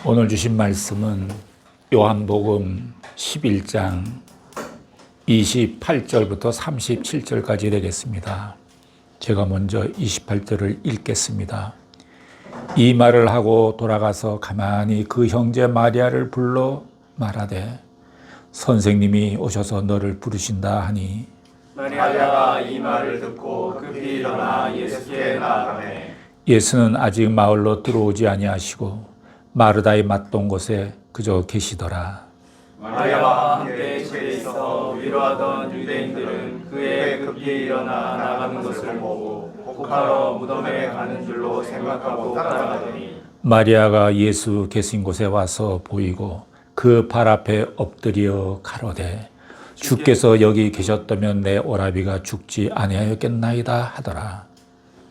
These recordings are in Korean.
오늘 주신 말씀은 요한복음 11장 28절부터 37절까지 되겠습니다. 제가 먼저 28절을 읽겠습니다. 이 말을 하고 돌아가서 가만히 그 형제 마리아를 불러 말하되 선생님이 오셔서 너를 부르신다 하니 마리아가 이 말을 듣고 급히 일어나 예수께 나아가매 예수는 아직 마을로 들어오지 아니하시고 마르다의 맞동 곳에 그저 계시더라. 마리아와 함께 집에 있어 위로하던 유대인들은 그의 급히 일어나 나가는 것을 보고 복하러 무덤에 가는 줄로 생각하고 따라가더니 마리아가 예수 계신 곳에 와서 보이고 그 발 앞에 엎드려 가로되 주께서 여기 계셨다면 내 오라비가 죽지 아니하였겠나이다 하더라.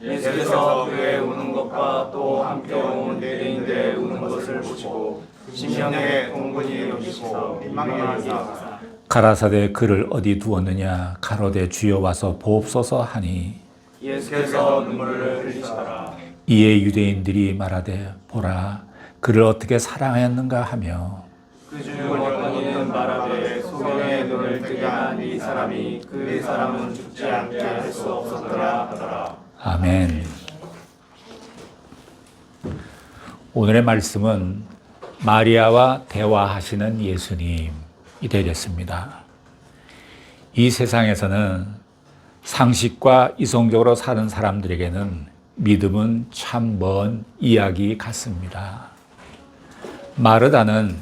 예수께서 그의 우는 것과 또 함께 온 유대인들의 우는 것을 보시고 심령에 동분이 여기시고 민망하게 하사 가라사대 그를 어디 두었느냐 가로되 주여 와서 보옵소서 하니 예수께서 눈물을 흘리시더라. 이에 유대인들이 말하되 보라 그를 어떻게 사랑하였는가 하며 그 중 어떤 이는 말하되 소경의 눈을 뜨게 한 이 사람이 그 사람은 죽지 않게 할 수 없었더라 하더라. 아멘. 오늘의 말씀은 마리아와 대화하시는 예수님이 되겠습니다. 이 세상에서는 상식과 이성적으로 사는 사람들에게는 믿음은 참 먼 이야기 같습니다. 마르다는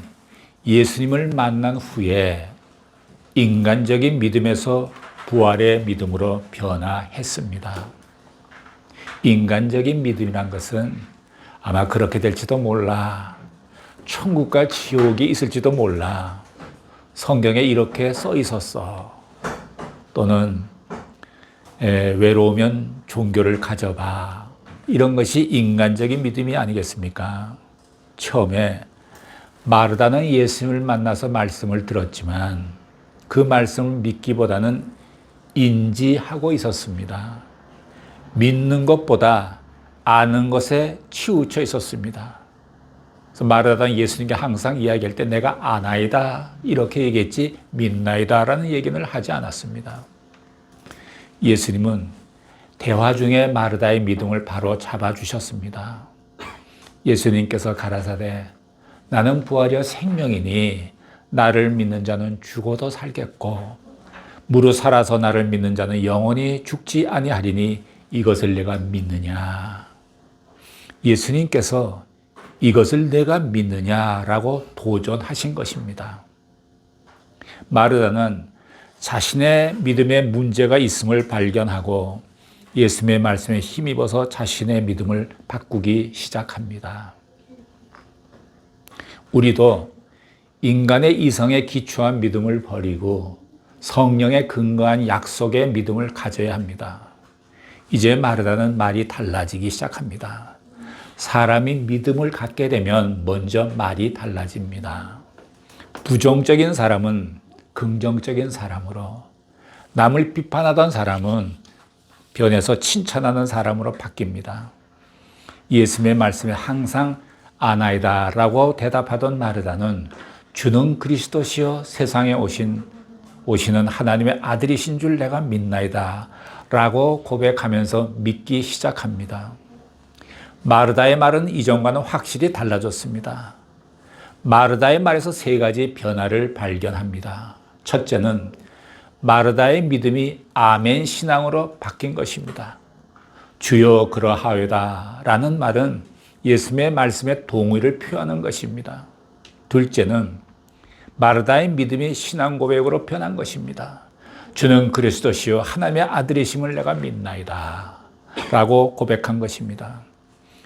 예수님을 만난 후에 인간적인 믿음에서 부활의 믿음으로 변화했습니다. 인간적인 믿음이란 것은 아마 그렇게 될지도 몰라. 천국과 지옥이 있을지도 몰라. 성경에 이렇게 써 있었어. 또는 외로우면 종교를 가져봐. 이런 것이 인간적인 믿음이 아니겠습니까? 처음에 마르다는 예수님을 만나서 말씀을 들었지만 그 말씀을 믿기보다는 인지하고 있었습니다. 믿는 것보다 아는 것에 치우쳐 있었습니다. 그래서 마르다는 예수님께 항상 이야기할 때 내가 아나이다 이렇게 얘기했지 믿나이다 라는 얘기는 하지 않았습니다. 예수님은 대화 중에 마르다의 믿음을 바로 잡아주셨습니다. 예수님께서 가라사대 나는 부활이여 생명이니 나를 믿는 자는 죽어도 살겠고 무릇 살아서 나를 믿는 자는 영원히 죽지 아니하리니 이것을 내가 믿느냐. 예수님께서 이것을 내가 믿느냐라고 도전하신 것입니다. 마르다는 자신의 믿음에 문제가 있음을 발견하고 예수님의 말씀에 힘입어서 자신의 믿음을 바꾸기 시작합니다. 우리도 인간의 이성에 기초한 믿음을 버리고 성령에 근거한 약속의 믿음을 가져야 합니다. 이제 마르다는 말이 달라지기 시작합니다. 사람이 믿음을 갖게 되면 먼저 말이 달라집니다. 부정적인 사람은 긍정적인 사람으로, 남을 비판하던 사람은 변해서 칭찬하는 사람으로 바뀝니다. 예수님의 말씀에 항상 아나이다라고 대답하던 마르다는 주는 그리스도시요 세상에 오시는 하나님의 아들이신 줄 내가 믿나이다 라고 고백하면서 믿기 시작합니다. 마르다의 말은 이전과는 확실히 달라졌습니다. 마르다의 말에서 세 가지 변화를 발견합니다. 첫째는 마르다의 믿음이 아멘 신앙으로 바뀐 것입니다. 주여 그러하오다 라는 말은 예수님의 말씀에 동의를 표하는 것입니다. 둘째는 마르다의 믿음이 신앙 고백으로 변한 것입니다. 주는 그리스도시요 하나님의 아들이심을 내가 믿나이다 라고 고백한 것입니다.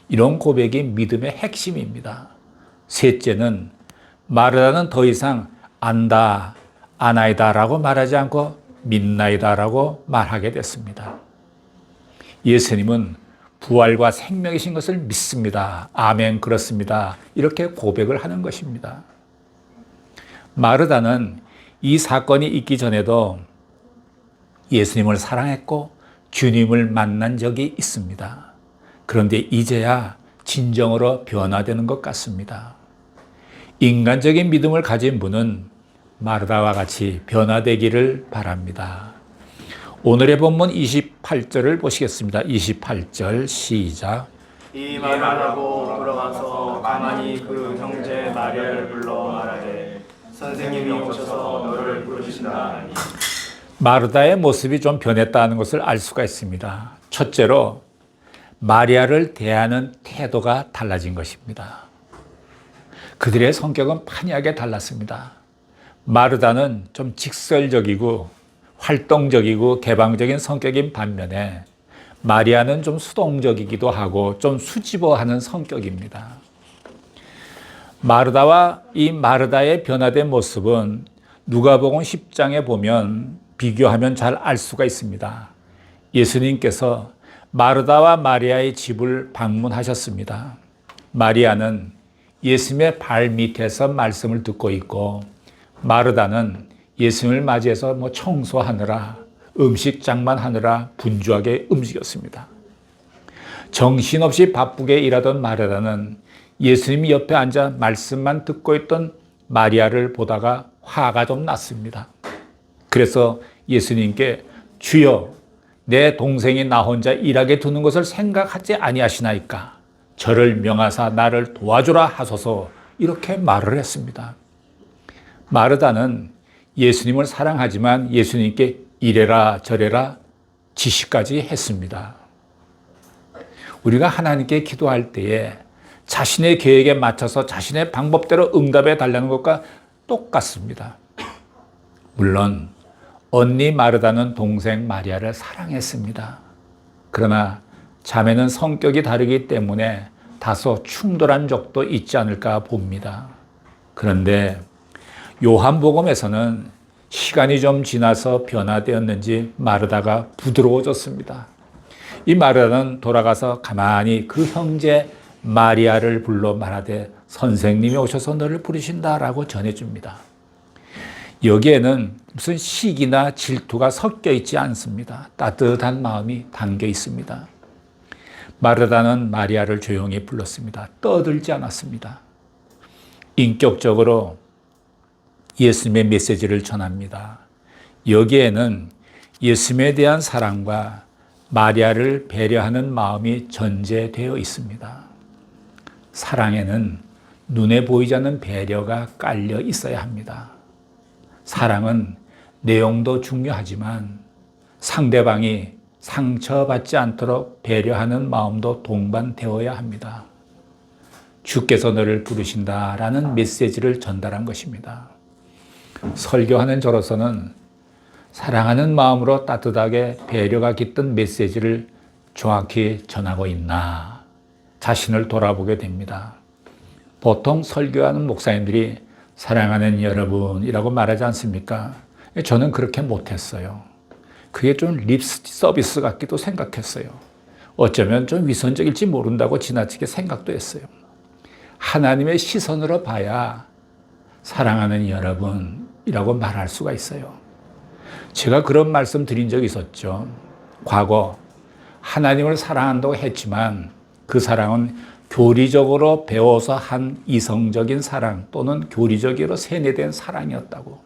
이런 고백이 믿음의 핵심입니다. 셋째는 마르다는 더 이상 안다, 아나이다 라고 말하지 않고 믿나이다 라고 말하게 됐습니다. 예수님은 부활과 생명이신 것을 믿습니다. 아멘 그렇습니다. 이렇게 고백을 하는 것입니다. 마르다는 이 사건이 있기 전에도 예수님을 사랑했고 주님을 만난 적이 있습니다. 그런데 이제야 진정으로 변화되는 것 같습니다. 인간적인 믿음을 가진 분은 마르다와 같이 변화되기를 바랍니다. 오늘의 본문 28절을 보시겠습니다. 28절 시작. 이 말을 하고 돌아가서 가만히 그 형제 마리아를 불러 말하되 선생님이 오셔서 너를 부르신다 하니. 마르다의 모습이 좀 변했다는 것을 알 수가 있습니다. 첫째로 마리아를 대하는 태도가 달라진 것입니다. 그들의 성격은 판이하게 달랐습니다. 마르다는 좀 직설적이고 활동적이고 개방적인 성격인 반면에 마리아는 좀 수동적이기도 하고 좀 수줍어하는 성격입니다. 마르다와 이 마르다의 변화된 모습은 누가복음 10장에 보면 비교하면 잘 알 수가 있습니다. 예수님께서 마르다와 마리아의 집을 방문하셨습니다. 마리아는 예수님의 발 밑에서 말씀을 듣고 있고 마르다는 예수님을 맞이해서 청소하느라 음식장만 하느라 분주하게 움직였습니다. 정신없이 바쁘게 일하던 마르다는 예수님이 옆에 앉아 말씀만 듣고 있던 마리아를 보다가 화가 좀 났습니다. 그래서 예수님께 주여 내 동생이 나 혼자 일하게 두는 것을 생각하지 아니하시나이까 저를 명하사 나를 도와주라 하소서 이렇게 말을 했습니다. 마르다는 예수님을 사랑하지만 예수님께 이래라 저래라 지시까지 했습니다. 우리가 하나님께 기도할 때에 자신의 계획에 맞춰서 자신의 방법대로 응답해 달라는 것과 똑같습니다. 물론 언니 마르다는 동생 마리아를 사랑했습니다. 그러나 자매는 성격이 다르기 때문에 다소 충돌한 적도 있지 않을까 봅니다. 그런데 요한복음에서는 시간이 좀 지나서 변화되었는지 마르다가 부드러워졌습니다. 이 마르다는 돌아가서 가만히 그 형제 마리아를 불러 말하되 선생님이 오셔서 너를 부르신다라고 전해줍니다. 여기에는 무슨 시기나 질투가 섞여 있지 않습니다. 따뜻한 마음이 담겨 있습니다. 마르다는 마리아를 조용히 불렀습니다. 떠들지 않았습니다. 인격적으로 예수님의 메시지를 전합니다. 여기에는 예수님에 대한 사랑과 마리아를 배려하는 마음이 전제되어 있습니다. 사랑에는 눈에 보이지 않는 배려가 깔려 있어야 합니다. 사랑은 내용도 중요하지만 상대방이 상처받지 않도록 배려하는 마음도 동반되어야 합니다. 주께서 너를 부르신다라는 메시지를 전달한 것입니다. 설교하는 저로서는 사랑하는 마음으로 따뜻하게 배려가 깃든 메시지를 정확히 전하고 있나 자신을 돌아보게 됩니다. 보통 설교하는 목사님들이 사랑하는 여러분이라고 말하지 않습니까? 저는 그렇게 못했어요. 그게 좀 립 서비스 같기도 생각했어요. 어쩌면 좀 위선적일지 모른다고 지나치게 생각도 했어요. 하나님의 시선으로 봐야 사랑하는 여러분이라고 말할 수가 있어요. 제가 그런 말씀 드린 적이 있었죠. 과거 하나님을 사랑한다고 했지만 그 사랑은 교리적으로 배워서 한 이성적인 사랑 또는 교리적으로 세뇌된 사랑이었다고.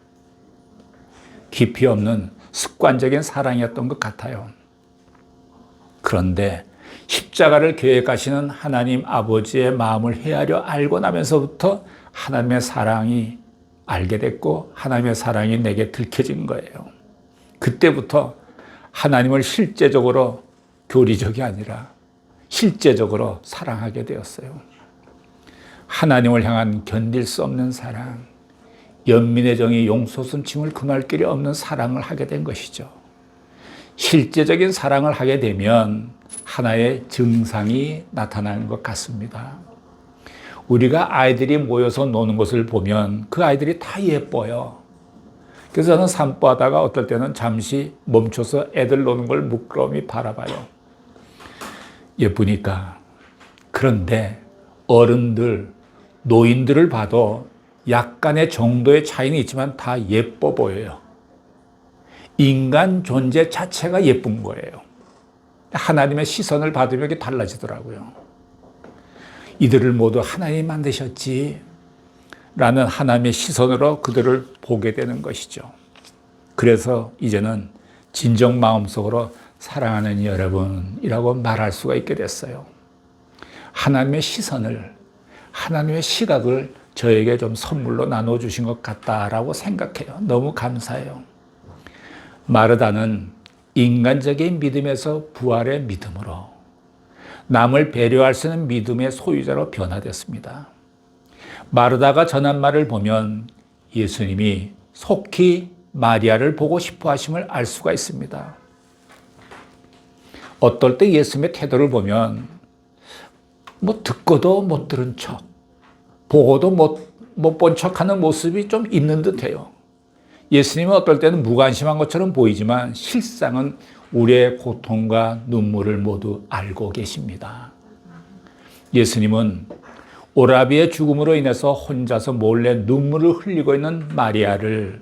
깊이 없는 습관적인 사랑이었던 것 같아요. 그런데 십자가를 계획하시는 하나님 아버지의 마음을 헤아려 알고 나면서부터 하나님의 사랑이 알게 됐고 하나님의 사랑이 내게 들켜진 거예요. 그때부터 하나님을 실제적으로 교리적이 아니라 실제적으로 사랑하게 되었어요. 하나님을 향한 견딜 수 없는 사랑, 연민의 정의 용서순침을 금할 길이 없는 사랑을 하게 된 것이죠. 실제적인 사랑을 하게 되면 하나의 증상이 나타나는 것 같습니다. 우리가 아이들이 모여서 노는 것을 보면 그 아이들이 다 예뻐요. 그래서 저는 산보하다가 어떨 때는 잠시 멈춰서 애들 노는 걸 물끄러미 바라봐요. 예쁘니까. 그런데 어른들, 노인들을 봐도 약간의 정도의 차이는 있지만 다 예뻐 보여요. 인간 존재 자체가 예쁜 거예요. 하나님의 시선을 받으면 이게 달라지더라고요. 이들을 모두 하나님이 만드셨지. 라는 하나님의 시선으로 그들을 보게 되는 것이죠. 그래서 이제는 진정 마음속으로 사랑하는 여러분이라고 말할 수가 있게 됐어요. 하나님의 시선을, 하나님의 시각을 저에게 좀 선물로 나눠주신 것 같다라고 생각해요. 너무 감사해요. 마르다는 인간적인 믿음에서 부활의 믿음으로 남을 배려할 수 있는 믿음의 소유자로 변화됐습니다. 마르다가 전한 말을 보면 예수님이 속히 마리아를 보고 싶어 하심을 알 수가 있습니다. 어떨 때 예수님의 태도를 보면 듣고도 못 들은 척, 보고도 못 본 척하는 모습이 좀 있는 듯해요. 예수님은 어떨 때는 무관심한 것처럼 보이지만 실상은 우리의 고통과 눈물을 모두 알고 계십니다. 예수님은 오라비의 죽음으로 인해서 혼자서 몰래 눈물을 흘리고 있는 마리아를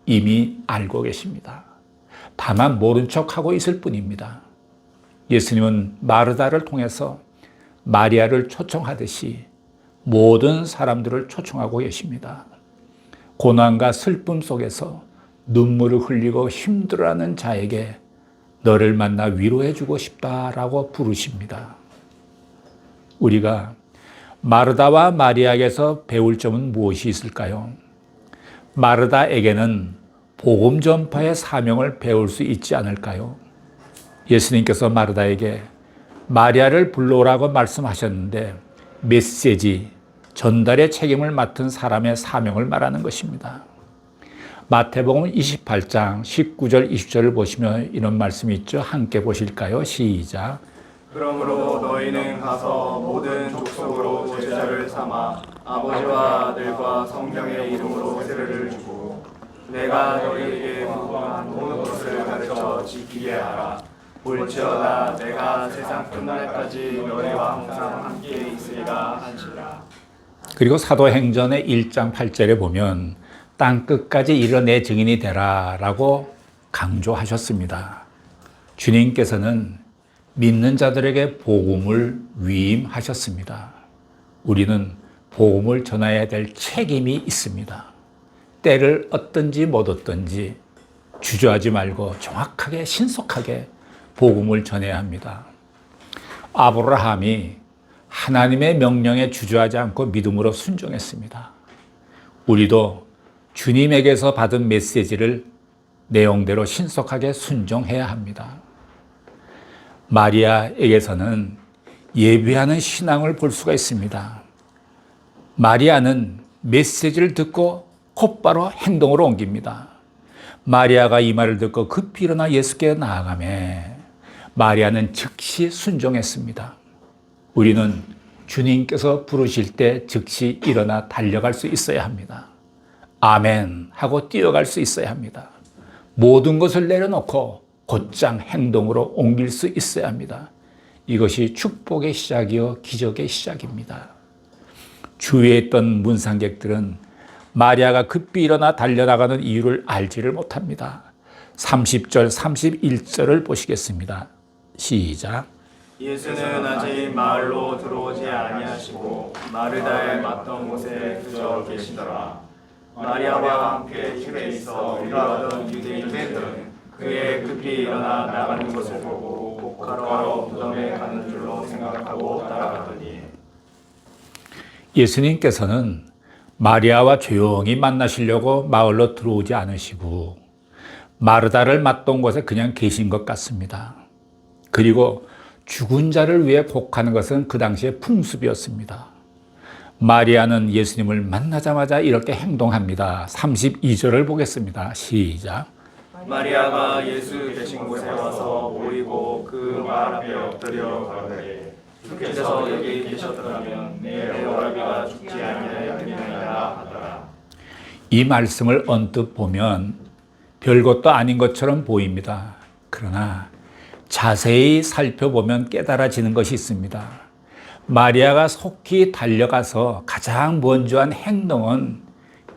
이미 알고 계십니다. 다만 모른 척하고 있을 뿐입니다. 예수님은 마르다를 통해서 마리아를 초청하듯이 모든 사람들을 초청하고 계십니다. 고난과 슬픔 속에서 눈물을 흘리고 힘들어하는 자에게 너를 만나 위로해주고 싶다라고 부르십니다. 우리가 마르다와 마리아에게서 배울 점은 무엇이 있을까요? 마르다에게는 복음 전파의 사명을 배울 수 있지 않을까요? 예수님께서 마르다에게 마리아를 불러오라고 말씀하셨는데 메시지, 전달의 책임을 맡은 사람의 사명을 말하는 것입니다. 마태복음 28장 19절 20절을 보시면 이런 말씀이 있죠. 함께 보실까요? 시작. 그러므로 너희는 가서 모든 족속으로 제자를 삼아 아버지와 아들과 성령의 이름으로 세례를 주고 내가 너희에게 명령한 모든 것을 가르쳐 지키게 하라. 볼지어다 내가 세상 끝날까지 너희와 항상 함께 있으리라 하시라. 그리고 사도행전의 1장 8절에 보면 땅 끝까지 이르러 내 증인이 되라 라고 강조하셨습니다. 주님께서는 믿는 자들에게 복음을 위임하셨습니다. 우리는 복음을 전해야 될 책임이 있습니다. 때를 얻든지 못 얻든지 주저하지 말고 정확하게 신속하게 복음을 전해야 합니다. 아브라함이 하나님의 명령에 주저하지 않고 믿음으로 순종했습니다. 우리도 주님에게서 받은 메시지를 내용대로 신속하게 순종해야 합니다. 마리아에게서는 예배하는 신앙을 볼 수가 있습니다. 마리아는 메시지를 듣고 곧바로 행동으로 옮깁니다. 마리아가 이 말을 듣고 급히 일어나 예수께 나아가매 마리아는 즉시 순종했습니다. 우리는 주님께서 부르실 때 즉시 일어나 달려갈 수 있어야 합니다. 아멘 하고 뛰어갈 수 있어야 합니다. 모든 것을 내려놓고 곧장 행동으로 옮길 수 있어야 합니다. 이것이 축복의 시작이요 기적의 시작입니다. 주위에 있던 문상객들은 마리아가 급히 일어나 달려나가는 이유를 알지를 못합니다. 30절, 31절을 보시겠습니다. 시작. 예수는 아직 마을로 들어오지 아니하시고 마르다에 맞던 곳에 그저 계시더라. 마리아와 함께 집에 있어 위로하던 유대인들은 그의 급히 일어나 나가는 것을 보고 복하러 무덤에 가는 줄로 생각하고 따라가더니 예수님께서는 마리아와 조용히 만나시려고 마을로 들어오지 않으시고 마르다를 맞던 곳에 그냥 계신 것 같습니다. 그리고 죽은 자를 위해 복하는 것은 그 당시의 풍습이었습니다. 마리아는 예수님을 만나자마자 이렇게 행동합니다. 32절을 보겠습니다. 시작. 마리아가 예수 계신 곳에 와서 모이고 그 말 앞에 엎드려 가로되 주께서 여기 계셨더라면 내 오라비가 죽지 아니하였겠나이다 하더라. 이 말씀을 언뜻 보면 별것도 아닌 것처럼 보입니다. 그러나 자세히 살펴보면 깨달아지는 것이 있습니다. 마리아가 속히 달려가서 가장 먼저 한 행동은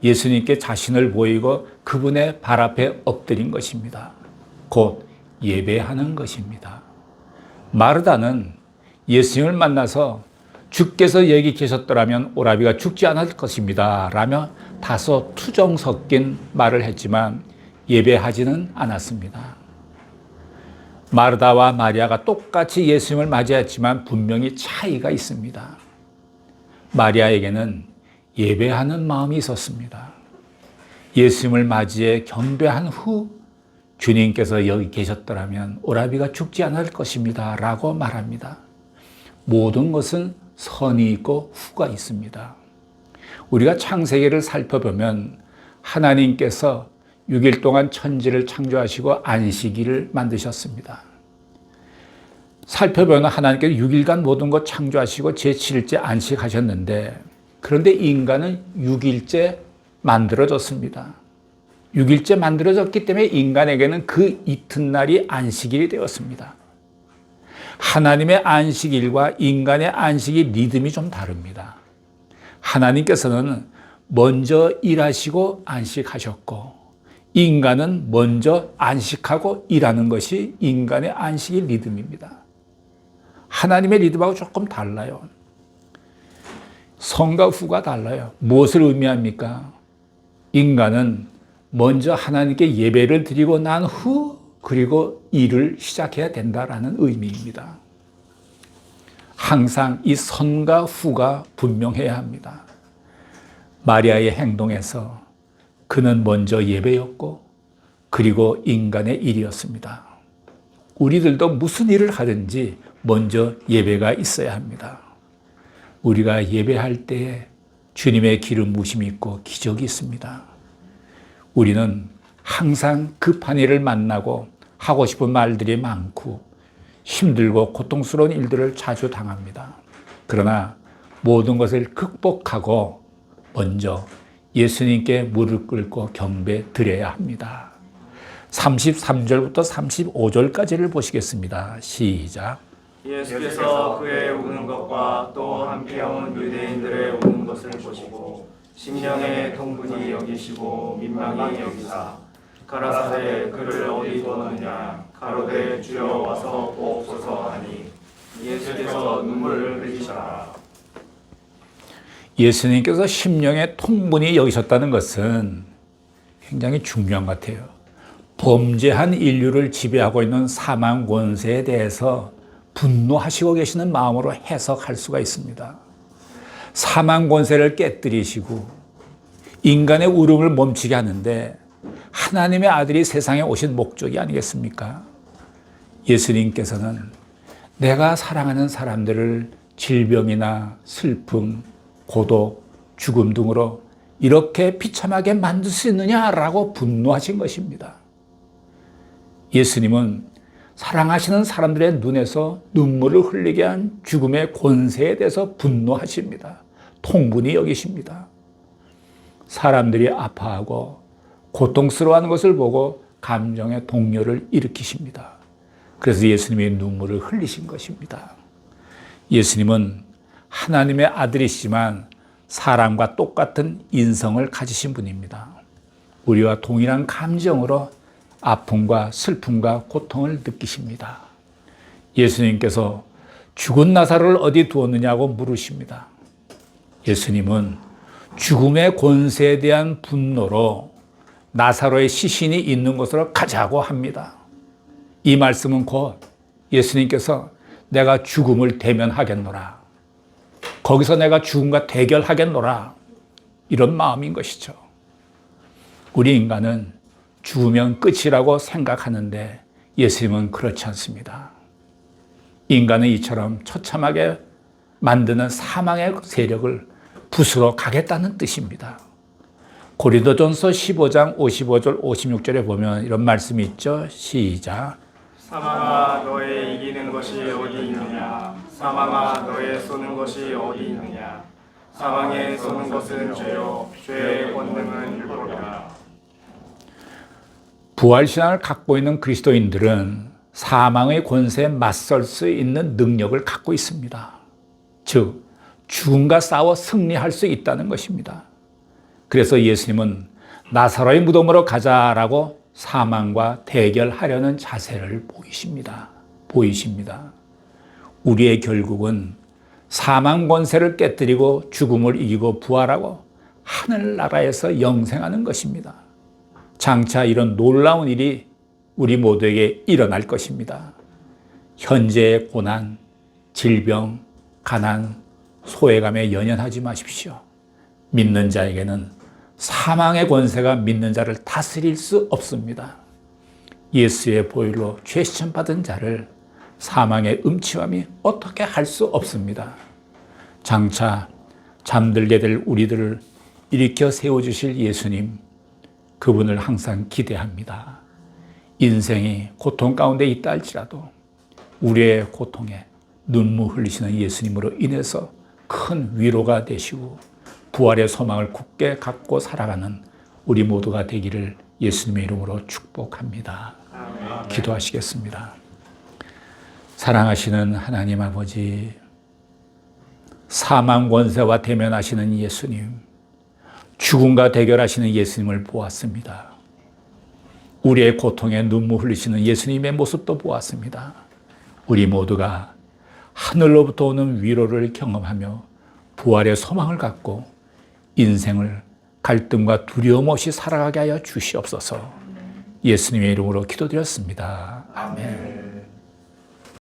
예수님께 자신을 보이고 그분의 발 앞에 엎드린 것입니다. 곧 예배하는 것입니다. 마르다는 예수님을 만나서 주께서 여기 계셨더라면 오라비가 죽지 않을 것입니다 라며 다소 투정 섞인 말을 했지만 예배하지는 않았습니다. 마르다와 마리아가 똑같이 예수님을 맞이했지만 분명히 차이가 있습니다. 마리아에게는 예배하는 마음이 있었습니다. 예수님을 맞이해 경배한 후 주님께서 여기 계셨더라면 오라비가 죽지 않을 것입니다 라고 말합니다. 모든 것은 선이 있고 후가 있습니다. 우리가 창세기를 살펴보면 하나님께서 6일 동안 천지를 창조하시고 안식일을 만드셨습니다. 살펴보면 하나님께서 6일간 모든 것 창조하시고 제7일째 안식하셨는데 그런데 인간은 6일째 만들어졌습니다. 6일째 만들어졌기 때문에 인간에게는 그 이튿날이 안식일이 되었습니다. 하나님의 안식일과 인간의 안식일 리듬이 좀 다릅니다. 하나님께서는 먼저 일하시고 안식하셨고 인간은 먼저 안식하고 일하는 것이 인간의 안식일 리듬입니다. 하나님의 리듬하고 조금 달라요. 선과 후가 달라요. 무엇을 의미합니까? 인간은 먼저 하나님께 예배를 드리고 난 후 그리고 일을 시작해야 된다라는 의미입니다. 항상 이 선과 후가 분명해야 합니다. 마리아의 행동에서 그는 먼저 예배였고 그리고 인간의 일이었습니다. 우리들도 무슨 일을 하든지 먼저 예배가 있어야 합니다. 우리가 예배할 때에 주님의 기름 부으심이 있고 기적이 있습니다. 우리는 항상 급한 일을 만나고 하고 싶은 말들이 많고 힘들고 고통스러운 일들을 자주 당합니다. 그러나 모든 것을 극복하고 먼저 예수님께 무릎 꿇고 경배 드려야 합니다. 33절부터 35절까지를 보시겠습니다. 시작. 예수께서 그의 우는 것과 또 함께 온 유대인들의 우는 것을 보시고 심령의 통분이 여기시고 민망히 여기사 가라사대 그를 어디 두었느냐 가로되 주여 와서 보옵소서 하니 예수께서 눈물을 흘리시라. 예수님께서 심령의 통분이 여기셨다는 것은 굉장히 중요한 것 같아요. 범죄한 인류를 지배하고 있는 사망 권세에 대해서 분노하시고 계시는 마음으로 해석할 수가 있습니다. 사망 권세를 깨뜨리시고 인간의 울음을 멈추게 하는데 하나님의 아들이 세상에 오신 목적이 아니겠습니까? 예수님께서는 내가 사랑하는 사람들을 질병이나 슬픔, 고독, 죽음 등으로 이렇게 비참하게 만들 수 있느냐라고 분노하신 것입니다. 예수님은 사랑하시는 사람들의 눈에서 눈물을 흘리게 한 죽음의 권세에 대해서 분노하십니다. 통분이 여기십니다. 사람들이 아파하고 고통스러워하는 것을 보고 감정의 동요를 일으키십니다. 그래서 예수님이 눈물을 흘리신 것입니다. 예수님은 하나님의 아들이시지만 사람과 똑같은 인성을 가지신 분입니다. 우리와 동일한 감정으로 아픔과 슬픔과 고통을 느끼십니다. 예수님께서 죽은 나사로를 어디 두었느냐고 물으십니다. 예수님은 죽음의 권세에 대한 분노로 나사로의 시신이 있는 곳으로 가자고 합니다. 이 말씀은 곧 예수님께서 내가 죽음을 대면하겠노라. 거기서 내가 죽음과 대결하겠노라. 이런 마음인 것이죠. 우리 인간은 죽으면 끝이라고 생각하는데 예수님은 그렇지 않습니다. 인간은 이처럼 처참하게 만드는 사망의 세력을 부수러 가겠다는 뜻입니다. 고린도전서 15장 55절 56절에 보면 이런 말씀이 있죠. 시작. 사망아 너의 이기는 것이 어디 있느냐 사망아 너의 쏘는 것이 어디 있느냐 사망에 쏘는 것은 죄요 죄의 권능은 율법이라. 부활신앙을 갖고 있는 그리스도인들은 사망의 권세에 맞설 수 있는 능력을 갖고 있습니다. 즉 죽음과 싸워 승리할 수 있다는 것입니다. 그래서 예수님은 나사로의 무덤으로 가자라고 사망과 대결하려는 자세를 보이십니다. 우리의 결국은 사망 권세를 깨뜨리고 죽음을 이기고 부활하고 하늘나라에서 영생하는 것입니다. 장차 이런 놀라운 일이 우리 모두에게 일어날 것입니다. 현재의 고난, 질병, 가난, 소외감에 연연하지 마십시오. 믿는 자에게는 사망의 권세가 믿는 자를 다스릴 수 없습니다. 예수의 보혈로 죄 시천받은 자를 사망의 음침함이 어떻게 할 수 없습니다. 장차 잠들게 될 우리들을 일으켜 세워주실 예수님, 그분을 항상 기대합니다. 인생이 고통 가운데 있다 할지라도 우리의 고통에 눈물 흘리시는 예수님으로 인해서 큰 위로가 되시고 부활의 소망을 굳게 갖고 살아가는 우리 모두가 되기를 예수님의 이름으로 축복합니다. 기도하시겠습니다. 사랑하시는 하나님 아버지, 사망 권세와 대면하시는 예수님, 죽음과 대결하시는 예수님을 보았습니다. 우리의 고통에 눈물 흘리시는 예수님의 모습도 보았습니다. 우리 모두가 하늘로부터 오는 위로를 경험하며 부활의 소망을 갖고 인생을 갈등과 두려움 없이 살아가게 하여 주시옵소서. 예수님의 이름으로 기도드렸습니다. 아멘.